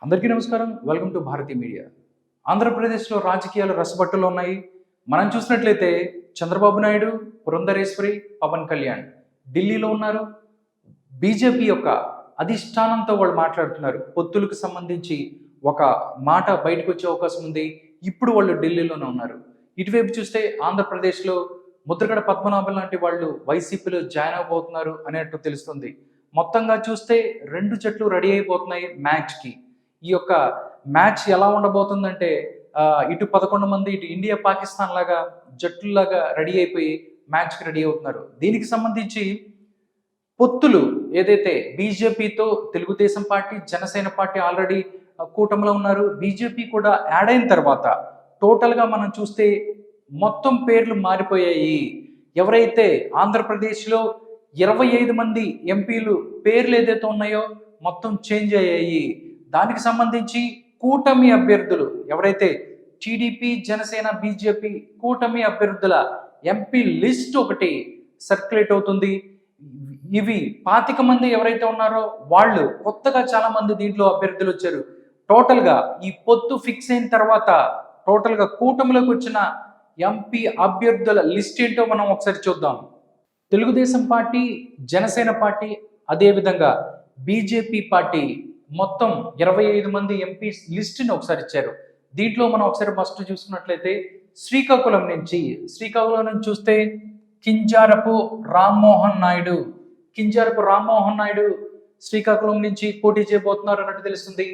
అందరికీ నమస్కారం. Welcome to Bharati Media. ఆంధ్రప్రదేశ్లో రాజకీయాలు రసబట్టులో ఉన్నాయి. మనం చూసినట్లయితే చంద్రబాబు నాయుడు, పురంధరేశ్వరి, పవన్ కళ్యాణ్ ఢిల్లీలో ఉన్నారు. బీజేపీ యొక్క అధిష్టానంతో వాళ్ళు మాట్లాడుతున్నారు. పొత్తులకు సంబంధించి ఒక మాట బయటకు వచ్చే అవకాశం ఉంది. ఇప్పుడు వాళ్ళు ఢిల్లీలోనే ఉన్నారు. ఇటువైపు చూస్తే ఆంధ్రప్రదేశ్లో ముద్రగడ పద్మనాభం లాంటి వాళ్ళు వైసీపీలో జాయిన్ అవబోతున్నారు అనేట్టు తెలుస్తుంది. మొత్తంగా చూస్తే రెండు జట్లు రెడీ అయిపోతున్నాయి మ్యాచ్కి. ఈ యొక్క మ్యాచ్ ఎలా ఉండబోతుందంటే ఇటు 11 మంది, ఇటు ఇండియా పాకిస్తాన్ లాగా జట్టులాగా రెడీ అయిపోయి మ్యాచ్కి రెడీ అవుతున్నారు. దీనికి సంబంధించి పొత్తులు ఏదైతే బీజేపీతో Telugu Desam party, Janasena party already కూటమిలో ఉన్నారు. బీజేపీ కూడా యాడ్ అయిన తర్వాత టోటల్గా మనం చూస్తే మొత్తం పేర్లు మారిపోయాయి. ఎవరైతే ఆంధ్రప్రదేశ్లో 25 మంది ఎంపీలు పేర్లు ఏదైతే ఉన్నాయో మొత్తం చేంజ్ అయ్యాయి. దానికి సంబంధించి కూటమి అభ్యర్థులు ఎవరైతే టీడీపీ, జనసేన, బీజేపీ కూటమి అభ్యర్థుల ఎంపీ లిస్ట్ ఒకటి సర్క్యులేట్ అవుతుంది. ఇవి 25 మంది ఎవరైతే ఉన్నారో వాళ్ళు కొత్తగా చాలా మంది దీంట్లో అభ్యర్థులు వచ్చారు. టోటల్గా ఈ పొత్తు ఫిక్స్ అయిన తర్వాత టోటల్గా కూటమిలోకి వచ్చిన ఎంపీ అభ్యర్థుల లిస్ట్ ఏంటో మనం ఒకసారి చూద్దాం. తెలుగుదేశం పార్టీ, జనసేన పార్టీ, అదేవిధంగా బీజేపీ పార్టీ మొత్తం 25 మంది ఎంపీ లిస్ట్ని ఒకసారి ఇచ్చారు. దీంట్లో మనం ఒకసారి ఫస్ట్ చూసుకున్నట్లయితే శ్రీకాకుళం నుంచి చూస్తే కింజారపు రామ్మోహన్ నాయుడు శ్రీకాకుళం నుంచి పోటీ చేయబోతున్నారు అన్నట్టు తెలుస్తుంది.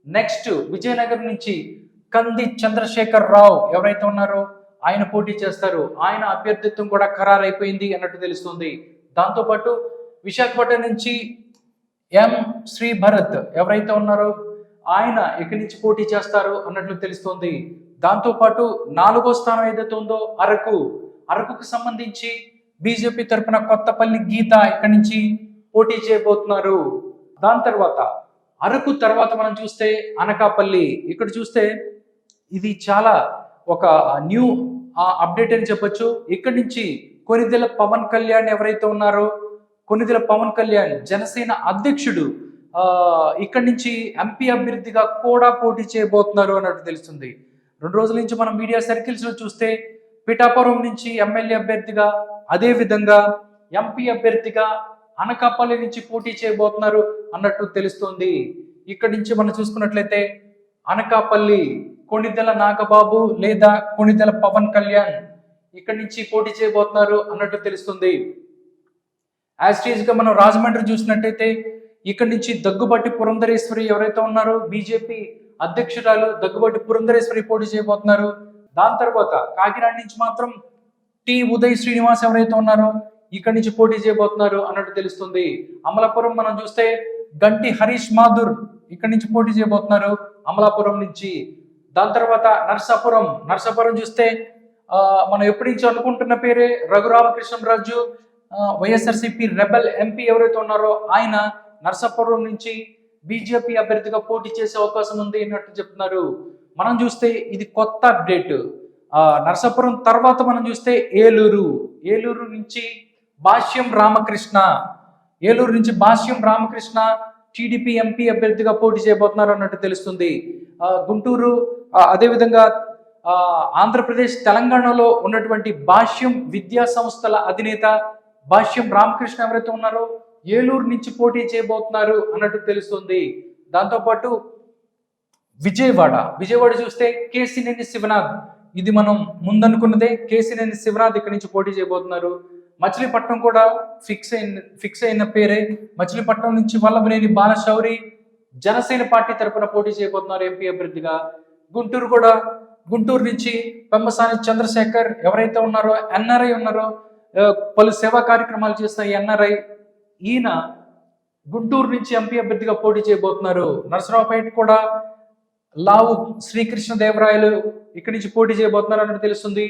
నెక్స్ట్ విజయనగరం నుంచి కంది చంద్రశేఖర్ రావు ఎవరైతే ఉన్నారో ఆయన పోటీ చేస్తారు. ఆయన అభ్యర్థిత్వం కూడా ఖరారైపోయింది అన్నట్టు తెలుస్తుంది. దాంతోపాటు విశాఖపట్నం నుంచి ఎం శ్రీ భరత్ ఎవరైతే ఉన్నారో ఆయన ఇక్కడి నుంచి పోటీ చేస్తారు అన్నట్లు తెలుస్తోంది. దాంతోపాటు 4వ స్థానం ఏదైతే ఉందో అరకుకు సంబంధించి బీజేపీ తరఫున కొత్తపల్లి గీత ఇక్కడి నుంచి పోటీ చేయబోతున్నారు. దాని తర్వాత అరకు తర్వాత మనం చూస్తే అనకాపల్లి, ఇక్కడ చూస్తే ఇది చాలా ఒక న్యూ అప్డేట్ అని చెప్పొచ్చు. ఇక్కడి నుంచి కొనిదెల పవన్ కళ్యాణ్ ఎవరైతే ఉన్నారో కొనిదెల పవన్ కళ్యాణ్ జనసేన అధ్యక్షుడు ఇక్కడి నుంచి ఎంపీ అభ్యర్థిగా కూడా పోటీ చేయబోతున్నారు అన్నట్టు తెలుస్తుంది. 2 రోజుల నుంచి మనం మీడియా సర్కిల్స్ లో చూస్తే పిఠాపురం నుంచి ఎమ్మెల్యే అభ్యర్థిగా, అదే విధంగా ఎంపీ అభ్యర్థిగా అనకాపల్లి నుంచి పోటీ చేయబోతున్నారు అన్నట్టు తెలుస్తుంది. ఇక్కడి నుంచి మనం చూసుకున్నట్లయితే అనకాపల్లి కొనిదెల నాగబాబు లేదా కొనిదెల పవన్ కళ్యాణ్ ఇక్కడి నుంచి పోటీ చేయబోతున్నారు అన్నట్టు తెలుస్తుంది. యాస్టీజ్గా మనం రాజమండ్రి చూసినట్టయితే ఇక్కడి నుంచి దగ్గుబాటి పురంధరేశ్వరి ఎవరైతే ఉన్నారో బీజేపీ అధ్యక్షురాలు దగ్గుబాటి పురంధరేశ్వరి పోటీ చేయబోతున్నారు. దాని తర్వాత కాకినాడ నుంచి మాత్రం టి ఉదయ్ శ్రీనివాస్ ఎవరైతే ఉన్నారో ఇక్కడి నుంచి పోటీ చేయబోతున్నారు అన్నట్టు తెలుస్తుంది. అమలాపురం మనం చూస్తే గంటి హరీష్ మాథుర్ ఇక్కడి నుంచి పోటీ చేయబోతున్నారు అమలాపురం నుంచి. దాని తర్వాత నర్సాపురం చూస్తే మనం ఎప్పటి నుంచి అనుకుంటున్న పేరే రఘురామకృష్ణరాజు, వైఎస్ఆర్సీపీ రెబల్ ఎంపీ ఎవరైతే ఉన్నారో ఆయన నర్సాపురం నుంచి బీజేపీ అభ్యర్థిగా పోటీ చేసే అవకాశం ఉంది అన్నట్టు చెప్తున్నారు. మనం చూస్తే ఇది కొత్త అప్డేట్. నర్సాపురం తర్వాత మనం చూస్తే ఏలూరు నుంచి భాష్యం రామకృష్ణ టీడీపీ ఎంపీ అభ్యర్థిగా పోటీ చేయబోతున్నారు అన్నట్టు తెలుస్తుంది. గుంటూరు, అదేవిధంగా ఆంధ్రప్రదేశ్, తెలంగాణలో ఉన్నటువంటి భాష్యం విద్యా సంస్థల అధినేత భాష్యం రామకృష్ణ ఎవరైతే ఉన్నారో ఏలూరు నుంచి పోటీ చేయబోతున్నారు అన్నట్టు తెలుస్తుంది. దాంతోపాటు విజయవాడ చూస్తే కేసినేని శివనాథ్, ఇది మనం ముందనుకున్నదే, కేసినేని శివనాథ్ ఇక్కడి నుంచి పోటీ చేయబోతున్నారు. మచిలీపట్నం కూడా ఫిక్స్ అయిన పేరే. మచిలీపట్నం నుంచి వల్లభనేని బాలశౌరి జనసేన పార్టీ తరఫున పోటీ చేయబోతున్నారు ఎంపీ అభ్యర్థిగా. గుంటూరు నుంచి పెమ్మసాని చంద్రశేఖర్ ఎవరైతే ఉన్నారో ఎన్ఆర్ఐ ఉన్నారో, పలు సేవా కార్యక్రమాలు చేస్తున్న ఎన్ఆర్ఐ, ఈయన గుంటూరు నుంచి ఎంపీ అభ్యర్థిగా పోటీ చేయబోతున్నారు. నరసరావుపేట కూడా లావు శ్రీకృష్ణదేవరాయలు ఇక్కడి నుంచి పోటీ చేయబోతున్నారు అన్నట్టు తెలుస్తుంది.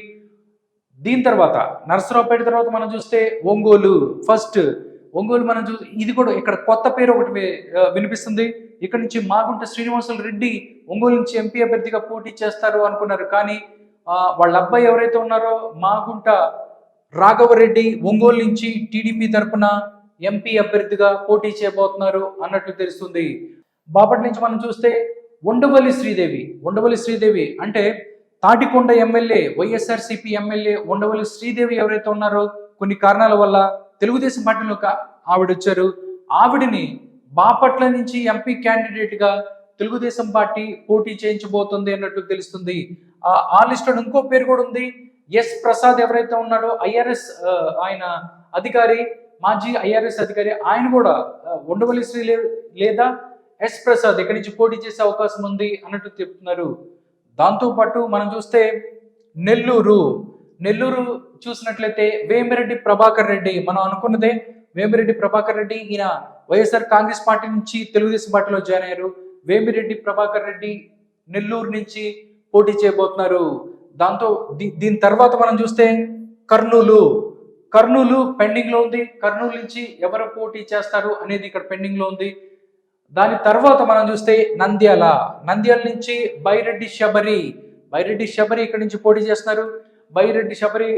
దీని తర్వాత నరసరావుపేట తర్వాత మనం చూస్తే ఒంగోలు మనం ఇది కూడా ఇక్కడ కొత్త పేరు ఒకటి వినిపిస్తుంది. ఇక్కడ నుంచి మాగుంట శ్రీనివాసులు రెడ్డి ఒంగోలు నుంచి ఎంపీ అభ్యర్థిగా పోటీ చేస్తారు అనుకున్నారు. కానీ వాళ్ళ అబ్బాయి ఎవరైతే ఉన్నారో మాగుంట రాఘవరెడ్డి ఒంగోలు నుంచి టీడీపీ తరఫున ఎంపీ అభ్యర్థిగా పోటీ చేయబోతున్నారు అన్నట్లు తెలుస్తుంది. బాపట్ల నుంచి మనం చూస్తే ఉండవల్లి శ్రీదేవి అంటే తాటికొండ ఎమ్మెల్యే, వైఎస్ఆర్సీపీ ఎమ్మెల్యే ఉండవల్లి శ్రీదేవి ఎవరైతే ఉన్నారో కొన్ని కారణాల వల్ల తెలుగుదేశం పార్టీలోకి ఆవిడ వచ్చారు. ఆవిడని బాపట్ల నుంచి ఎంపీ క్యాండిడేట్ గా తెలుగుదేశం పార్టీ పోటీ చేయించబోతుంది అన్నట్టు తెలుస్తుంది. ఆ లిస్టులో ఇంకో పేరు కూడా ఉంది. ఎస్ ప్రసాద్ ఎవరైతే ఉన్నాడో ఐఆర్ఎస్ ఆయన అధికారి, మాజీ ఐఆర్ఎస్ అధికారి, ఆయన కూడా ఉండవల్లి శ్రీ లేదా ఎస్ ప్రసాద్ ఇక్కడి నుంచి పోటీ చేసే అవకాశం ఉంది అన్నట్టు చెప్తున్నారు. దాంతోపాటు మనం చూస్తే నెల్లూరు చూసినట్లయితే వేమిరెడ్డి ప్రభాకర్ రెడ్డి, మనం అనుకున్నదే వేమిరెడ్డి ప్రభాకర్ రెడ్డి, ఈయన వైఎస్ఆర్ కాంగ్రెస్ పార్టీ నుంచి తెలుగుదేశం పార్టీలో జాయిన్ అయ్యారు. వేమిరెడ్డి ప్రభాకర్ రెడ్డి నెల్లూరు నుంచి పోటీ చేయబోతున్నారు. దాంతో దీని తర్వాత మనం చూస్తే కర్నూలు పెండింగ్ లో ఉంది. కర్నూలు నుంచి ఎవరు పోటీ చేస్తారు అనేది ఇక్కడ పెండింగ్ లో ఉంది. దాని తర్వాత మనం చూస్తే నంద్యాల నుంచి బైరెడ్డి శబరి ఇక్కడ నుంచి పోటీ చేస్తున్నారు. బైరెడ్డి శబరి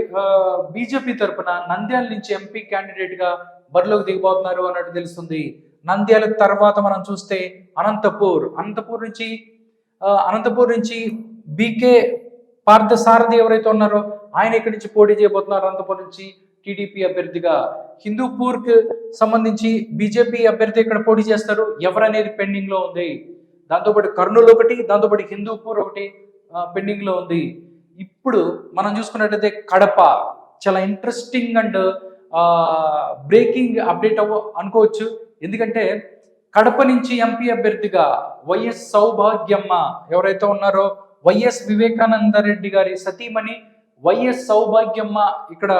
బీజేపీ తరఫున నంద్యాల నుంచి ఎంపీ క్యాండిడేట్ గా బరిలోకి దిగబోతున్నారు అన్నట్టు తెలుస్తుంది. నంద్యాల తర్వాత మనం చూస్తే అనంతపూర్ నుంచి బీకే పార్థసారథి ఎవరైతే ఉన్నారో ఆయన ఇక్కడి నుంచి పోటీ చేయబోతున్నారు. అనంతపూర్ నుంచి టీడీపీ అభ్యర్థిగా. హిందూపూర్ కి సంబంధించి బీజేపీ అభ్యర్థి ఇక్కడ పోటీ చేస్తారు. ఎవరనేది పెండింగ్ లో ఉంది. దాంతోపాటు కర్నూలు ఒకటి, దాంతోపాటు హిందూపూర్ ఒకటి పెండింగ్ లో ఉంది. ఇప్పుడు మనం చూసుకున్నట్లయితే కడప చాలా ఇంట్రెస్టింగ్ అండ్ బ్రేకింగ్ అప్డేట్ అనుకోవచ్చు. ఎందుకంటే కడప నుంచి ఎంపీ అభ్యర్థిగా వైఎస్ సౌభాగ్యమ్మ ఎవరైతే ఉన్నారో, వైఎస్ వివేకానంద రెడ్డి గారి సతీమణి వైఎస్ సౌభాగ్యమ్మ ఇక్కడ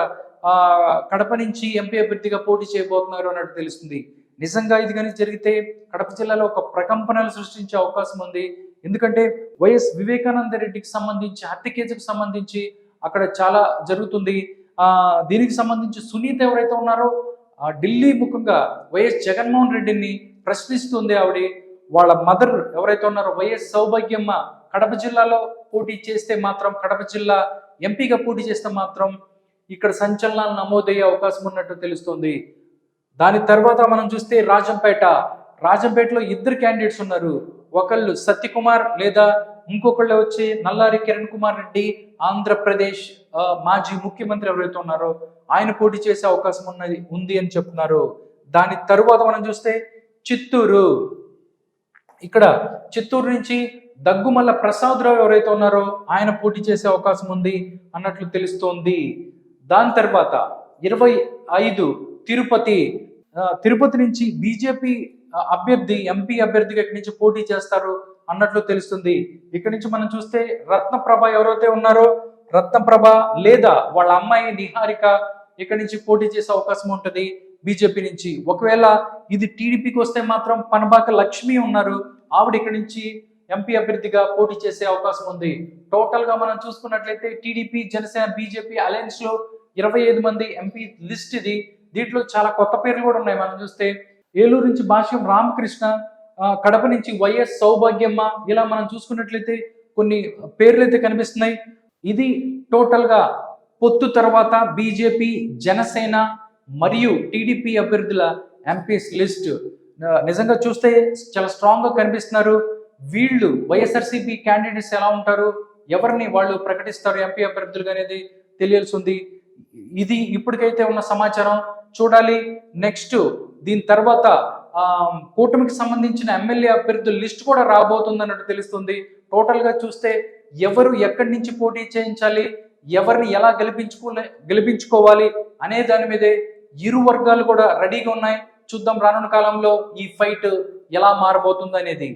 కడప నుంచి ఎంపీ అభ్యర్థిగా పోటీ చేయబోతున్నారు అన్నట్టు తెలుస్తుంది. నిజంగా ఇది కానీ జరిగితే కడప జిల్లాలో ఒక ప్రకంపనలు సృష్టించే అవకాశం ఉంది. ఎందుకంటే వైఎస్ వివేకానంద రెడ్డికి సంబంధించి హత్య కేసుకు సంబంధించి అక్కడ చాలా జరుగుతుంది. దీనికి సంబంధించి సునీత ఎవరైతే ఉన్నారో ఢిల్లీ ముఖంగా వైఎస్ జగన్మోహన్ రెడ్డిని ప్రశ్నిస్తుంది. వాళ్ళ మదర్ ఎవరైతే ఉన్నారో వైఎస్ సౌభాగ్యమ్మ కడప జిల్లాలో పోటీ చేస్తే మాత్రం, కడప జిల్లా ఎంపీగా పోటీ చేస్తే మాత్రం ఇక్కడ సంచలనాలు నమోదయ్యే అవకాశం ఉన్నట్టు తెలుస్తుంది. దాని తర్వాత మనం చూస్తే రాజంపేటలో ఇద్దరు క్యాండిడేట్స్ ఉన్నారు. ఒకళ్ళు సత్యకుమార్ లేదా ఇంకొకళ్ళు వచ్చి నల్లారి కిరణ్ కుమార్ రెడ్డి, ఆంధ్రప్రదేశ్ మాజీ ముఖ్యమంత్రి ఎవరైతే ఉన్నారో ఆయన పోటీ చేసే అవకాశం ఉంది అని చెప్తున్నారు. దాని తరువాత మనం చూస్తే చిత్తూరు నుంచి దగ్గుమల్ల ప్రసాదరావు ఎవరైతే ఉన్నారో ఆయన పోటీ చేసే అవకాశం ఉంది అన్నట్లు తెలుస్తోంది. దాని తర్వాత 25 తిరుపతి నుంచి బీజేపీ అభ్యర్థి ఎంపీ అభ్యర్థిగా ఇక్కడి నుంచి పోటీ చేస్తారు అన్నట్లు తెలుస్తుంది. ఇక్కడి నుంచి మనం చూస్తే రత్నప్రభ ఎవరైతే ఉన్నారో రత్నప్రభ లేదా వాళ్ళ అమ్మాయి నిహారిక ఇక్కడి నుంచి పోటీ చేసే అవకాశం ఉంటుంది బీజేపీ నుంచి. ఒకవేళ ఇది టీడీపీకి వస్తే మాత్రం పనబాక లక్ష్మి ఉన్నారు, ఆవిడ ఇక్కడి నుంచి ఎంపీ అభ్యర్థిగా పోటీ చేసే అవకాశం ఉంది. టోటల్ గా మనం చూసుకున్నట్లయితే టీడీపీ, జనసేన, బీజేపీ అలయన్స్ లో 25 మంది ఎంపీ లిస్ట్ ఇది. దీంట్లో చాలా కొత్త పేర్లు కూడా ఉన్నాయి. మనం చూస్తే ఏలూరు నుంచి భాష్యం రామకృష్ణ, కడప నుంచి వైఎస్ సౌభాగ్యమ్మ, ఇలా మనం చూసుకున్నట్లయితే కొన్ని పేర్లు అయితే కనిపిస్తున్నాయి. ఇది టోటల్ గా పొత్తు తర్వాత బీజేపీ, జనసేన మరియు టీడీపీ అభ్యర్థుల ఎంపీస్ లిస్ట్. నిజంగా చూస్తే చాలా స్ట్రాంగ్ గా కనిపిస్తున్నారు. వీళ్ళు వైఎస్ఆర్సీపీ క్యాండిడేట్స్ ఎలా ఉంటారు, ఎవరిని వాళ్ళు ప్రకటిస్తారు ఎంపీ అభ్యర్థులుగా అనేది తెలియాల్సి ఉంది. ఇది ఇప్పటికైతే ఉన్న సమాచారం. చూడాలి నెక్స్ట్ దీని తర్వాత కూటమికి సంబంధించిన ఎమ్మెల్యే అభ్యర్థుల లిస్ట్ కూడా రాబోతుంది అన్నట్టు తెలుస్తుంది. గా చూస్తే ఎవరు ఎక్కడి నుంచి పోటీ చేయించాలి, ఎవరిని ఎలా గెలిపించుకోవాలి అనే దాని మీదే ఇరు వర్గాలు కూడా రెడీగా ఉన్నాయి. చూద్దాం రానున్న కాలంలో ఈ ఫైట్ ఎలా మారబోతుంది అనేది.